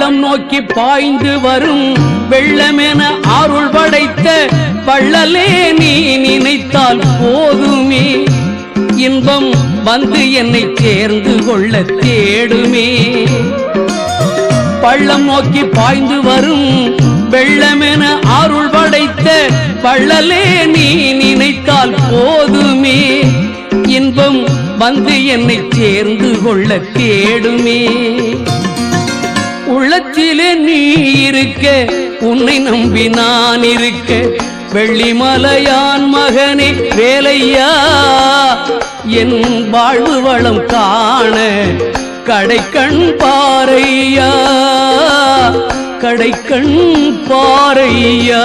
பள்ளம் நோக்கி பாய்ந்து வரும் வெள்ளமென அருள் படைத்த வள்ளலே நீ நினைத்தால் போதுமே இன்பம் வந்து என்னை சேர்ந்து கொள்ள தேடுமே பள்ளம் நோக்கி பாய்ந்து வரும் வெள்ளமென அருள் படைத்த வள்ளலே நீ நினைத்தால் போதுமே இன்பம் வந்து என்னை சேர்ந்து கொள்ள தேடுமே உள்ளத்திலே நீ இருக்க உன்னை நம்பி நான் இருக்க வெள்ளிமலையான் மகனே வேலையா என் வாழ்வு வளம் காண கடைக்கண் பாரையா கடைக்கண் பாரையா